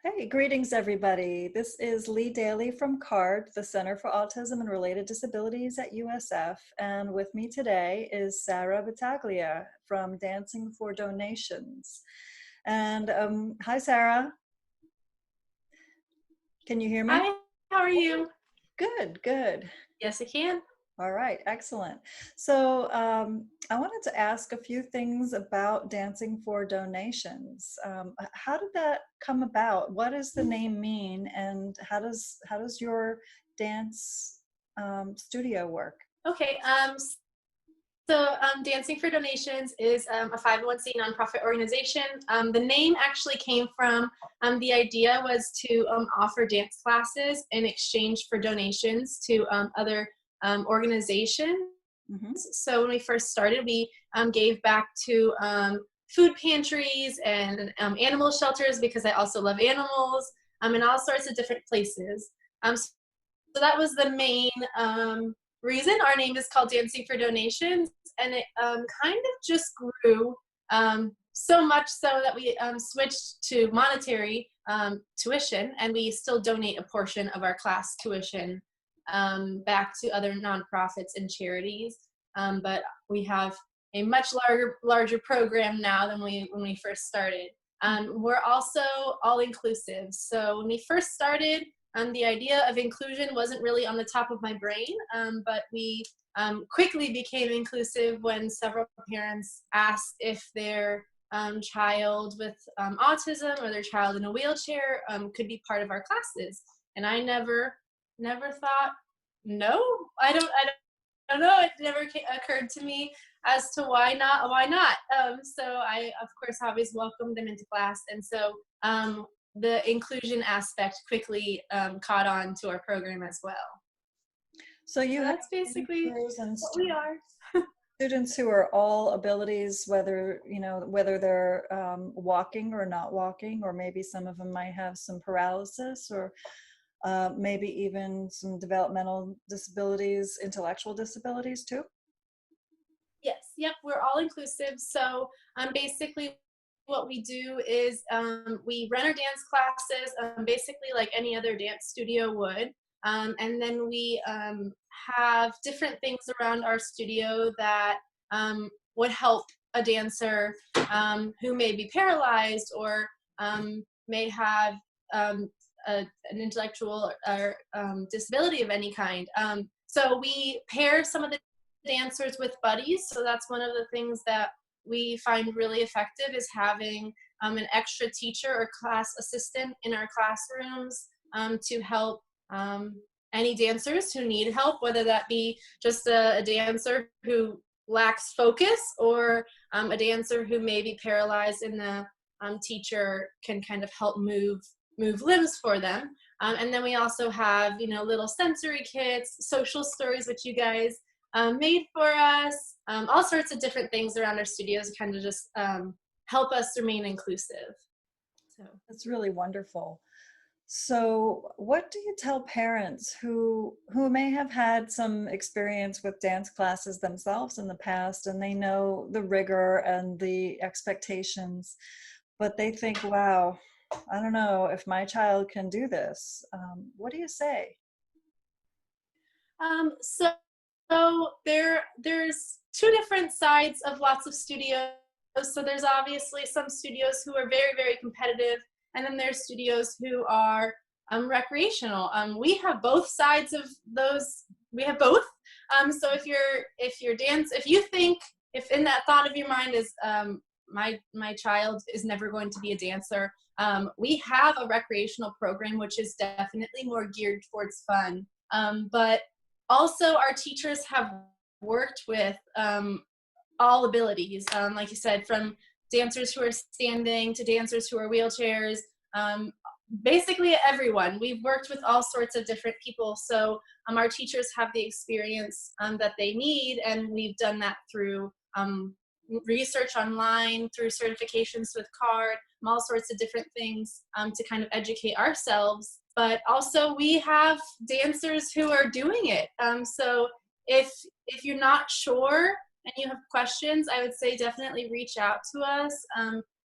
Hey, greetings everybody. This is Lee Daly from CARD, the Center for Autism and Related Disabilities at USF. And with me today is Sarah Battaglia from Dancing for Donations. And hi, Sarah. Can you hear me? Hi, how are you? Good, good. Yes, I can. All right, excellent. So I wanted to ask a few things about Dancing for Donations. How did that come about? What does the name mean, and how does your dance studio work? Okay, Dancing for Donations is a 501c nonprofit organization. The name actually came from the idea was to offer dance classes in exchange for donations to other organizations. Hmm. So when we first started, we gave back to food pantries and animal shelters because I also love animals, and all sorts of different places. So that was the main reason our name is called Dancing for Donations, and it kind of just grew so much so that we switched to monetary tuition, and we still donate a portion of our class tuition back to other nonprofits and charities. But we have a much larger program now than when we first started. We're also all inclusive. So when we first started, the idea of inclusion wasn't really on the top of my brain, but we quickly became inclusive when several parents asked if their child with autism or their child in a wheelchair could be part of our classes. And I never thought, no, I don't know. It never occurred to me as to why not. So I, of course, always welcomed them into class. And so the inclusion aspect quickly caught on to our program as well. So you So have that's basically dancers and what we are. students who are all abilities, whether they're walking or not walking, or maybe some of them might have some paralysis, or maybe even some developmental disabilities, intellectual disabilities too. Yes, yep, we're all inclusive. So basically what we do is we run our dance classes basically like any other dance studio would. And then we have different things around our studio that would help a dancer who may be paralyzed or may have an intellectual or disability of any kind. So we pair some of the dancers with buddies. So that's one of the things that we find really effective is having an extra teacher or class assistant in our classrooms to help any dancers who need help, whether that be just a dancer who lacks focus or a dancer who may be paralyzed and the teacher can kind of help move limbs for them. And then we also have, little sensory kits, social stories, which you guys made for us, all sorts of different things around our studios kind of just help us remain inclusive. So That's really wonderful. So, what do you tell parents who may have had some experience with dance classes themselves in the past, and they know the rigor and the expectations, but they think, "Wow, I don't know if my child can do this." What do you say? Um, so, there's two different sides of lots of studios. So there's obviously some studios who are very, very competitive, and then there's studios who are recreational. We have both sides of those. We have both. So if you think if in that thought of your mind is my child is never going to be a dancer, we have a recreational program which is definitely more geared towards fun. But also, our teachers have worked with all abilities, like you said, from dancers who are standing to dancers who are wheelchairs, basically everyone. We've worked with all sorts of different people, so our teachers have the experience that they need, and we've done that through research online, through certifications with CARD, all sorts of different things to kind of educate ourselves. But also we have dancers who are doing it. So if you're not sure and you have questions, I would say definitely reach out to us.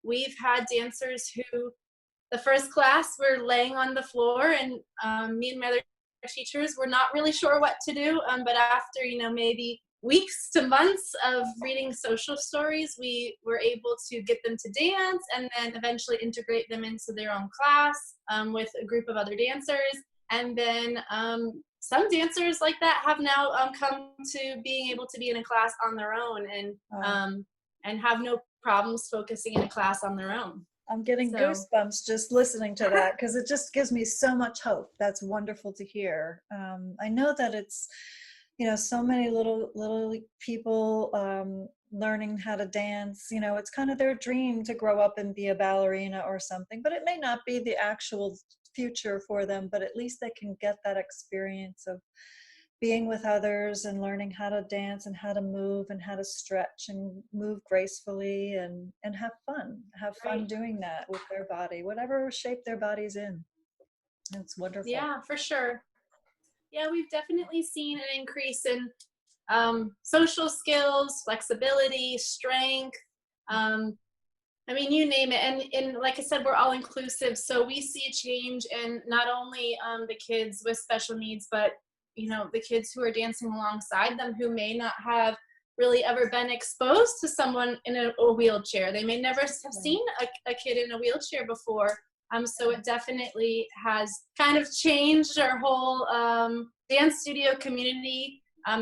We've had dancers who the first class, we're laying on the floor, and me and my other teachers were not really sure what to do. But after, maybe weeks to months of reading social stories, we were able to get them to dance and then eventually integrate them into their own class with a group of other dancers. And then some dancers like that have now come to being able to be in a class on their own and have no problems focusing in a class on their own. I'm getting goosebumps just listening to that, because it just gives me so much hope. That's wonderful to hear. I know that it's, so many little people learning how to dance. It's kind of their dream to grow up and be a ballerina or something, but it may not be the actual future for them, but at least they can get that experience of being with others and learning how to dance and how to move and how to stretch and move gracefully and have fun Right. doing that with their body, whatever shape their body's in. It's wonderful. Yeah, for sure. Yeah, we've definitely seen an increase in social skills, flexibility, strength. You name it. And like I said, we're all inclusive. So we see a change in not only the kids with special needs, but, the kids who are dancing alongside them who may not have really ever been exposed to someone in a wheelchair. They may never have seen a kid in a wheelchair before. So it definitely has kind of changed our whole dance studio community,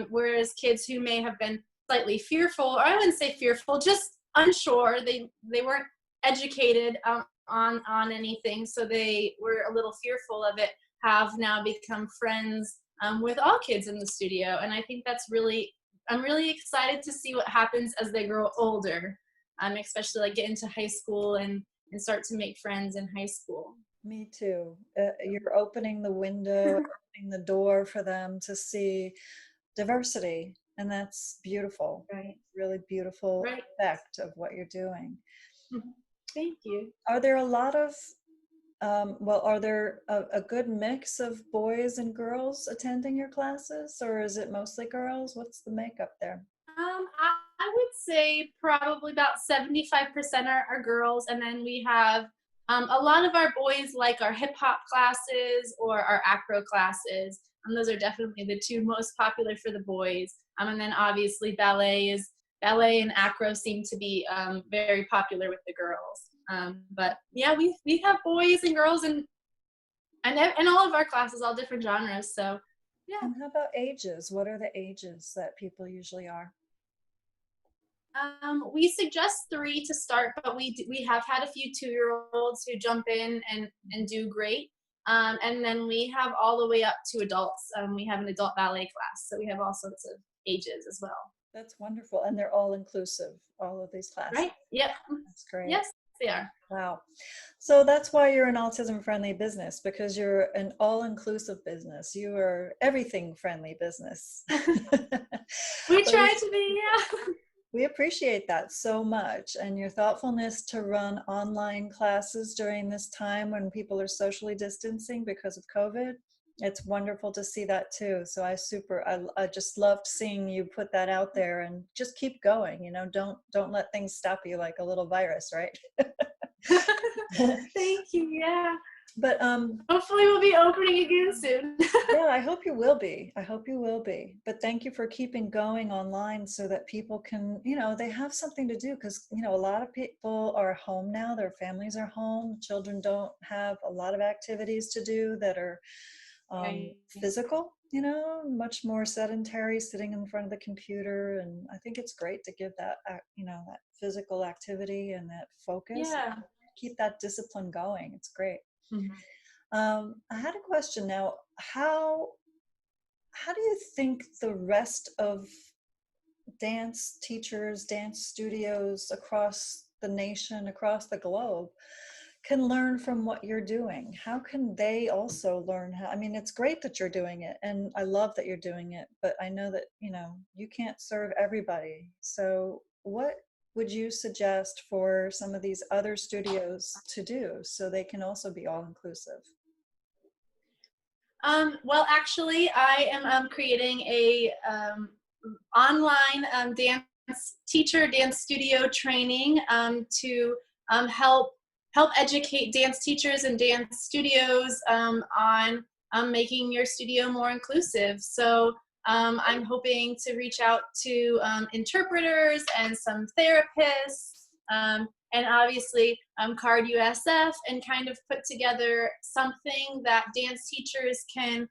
whereas kids who may have been slightly fearful, or I wouldn't say fearful, just unsure, they weren't educated on anything, so they were a little fearful of it, have now become friends with all kids in the studio. And I think I'm really excited to see what happens as they grow older, especially like get into high school and start to make friends in high school. Me too. You're opening the window, opening the door for them to see diversity, and that's beautiful. Right. Really beautiful Right. effect of what you're doing. Thank you. Are there a lot of are there a good mix of boys and girls attending your classes, or is it mostly girls? What's the makeup there? I would say probably about 75% are girls, and then we have a lot of our boys like our hip hop classes or our acro classes. Those are definitely the two most popular for the boys. And then obviously ballet and acro seem to be very popular with the girls. But yeah, we have boys and girls and all of our classes, all different genres. So yeah. And how about ages? What are the ages that people usually are? We suggest 3 to start, but we have had a few 2-year-olds who jump in and do great. And then we have all the way up to adults. We have an adult ballet class, so we have all sorts of ages as well. That's wonderful. And they're all inclusive, all of these classes. Right? Yep. That's great. Yes, they are. Wow. So that's why you're an autism-friendly business, because you're an all-inclusive business. You are everything-friendly business. We try to be, yeah. We appreciate that so much, and your thoughtfulness to run online classes during this time when people are socially distancing because of COVID. It's wonderful to see that too. So I just loved seeing you put that out there, and just keep going. Don't let things stop you like a little virus, right? Thank you. Yeah. But hopefully we'll be opening again soon. Yeah, I hope you will be. But thank you for keeping going online so that people can, they have something to do, because, a lot of people are home now. Their families are home. Children don't have a lot of activities to do that are Right. physical, much more sedentary, sitting in front of the computer. And I think it's great to give that, that physical activity and that focus. Yeah. Keep that discipline going. It's great. Mm-hmm. I had a question now. How do you think the rest of dance teachers, dance studios across the nation, across the globe, can learn from what you're doing? How can they also learn how? I mean, it's great that you're doing it, and I love that you're doing it, but I know that, you can't serve everybody. So what would you suggest for some of these other studios to do so they can also be all inclusive? Well, actually, I am creating a online dance studio training to help help educate dance teachers and dance studios on making your studio more inclusive. So I'm hoping to reach out to interpreters and some therapists, and obviously CARD-USF, and kind of put together something that dance teachers can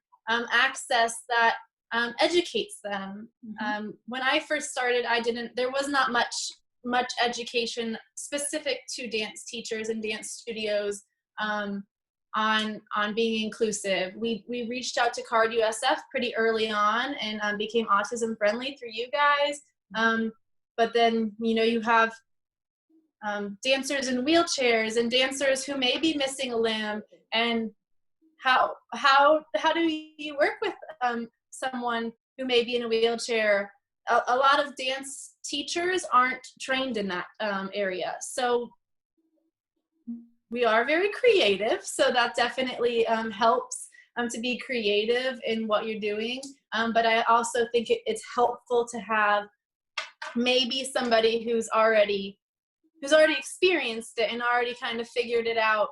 access that educates them. When I first started, there was not much education specific to dance teachers and dance studios on being inclusive. We reached out to CARD-USF pretty early on, and became autism friendly through you guys. But then, you have dancers in wheelchairs and dancers who may be missing a limb, and how do you work with someone who may be in a wheelchair? A lot of dance teachers aren't trained in that area, so we are very creative, so that definitely helps to be creative in what you're doing. But I also think it's helpful to have maybe somebody who's already experienced it and already kind of figured it out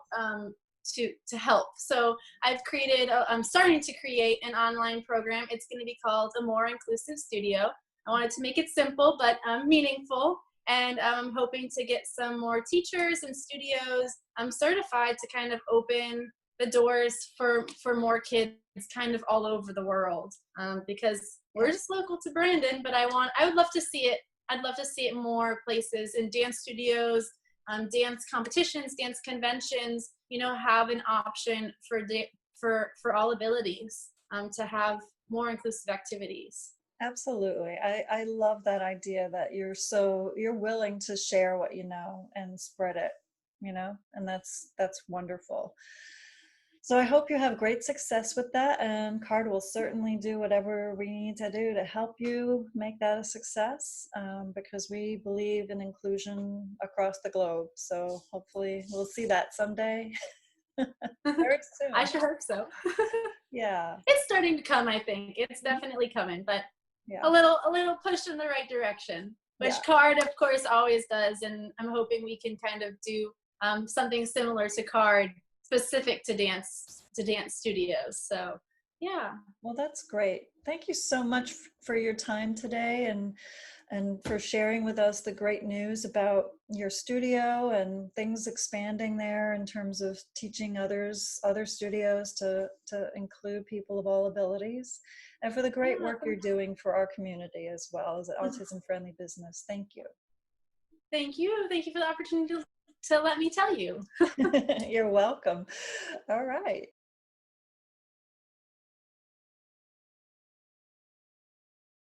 to help. So I'm starting to create an online program. It's going to be called A More Inclusive Studio. I wanted to make it simple but meaningful, and I'm hoping to get some more teachers and studios certified to kind of open the doors for more kids kind of all over the world, because we're just local to Brandon, but I would love to see it. I'd love to see it more places, in dance studios, dance competitions, dance conventions, have an option for all abilities, to have more inclusive activities. Absolutely. I love that idea that you're willing to share what you know and spread it, and that's wonderful. So I hope you have great success with that, and CARD will certainly do whatever we need to do to help you make that a success, because we believe in inclusion across the globe. So hopefully we'll see that someday. Very soon. I sure hope so. Yeah. It's starting to come, I think. It's definitely coming, but Yeah. a little push in the right direction, which CARD, of course, always does. And I'm hoping we can kind of do something similar to CARD, specific to dance studios. So yeah. Well, that's great. Thank you so much for your time today, and for sharing with us the great news about your studio and things expanding there in terms of teaching other studios to include people of all abilities, and for the great work you're doing for our community as well as an autism friendly business. Thank you. Thank you. Thank you for the opportunity to let me tell you. You're welcome. All right.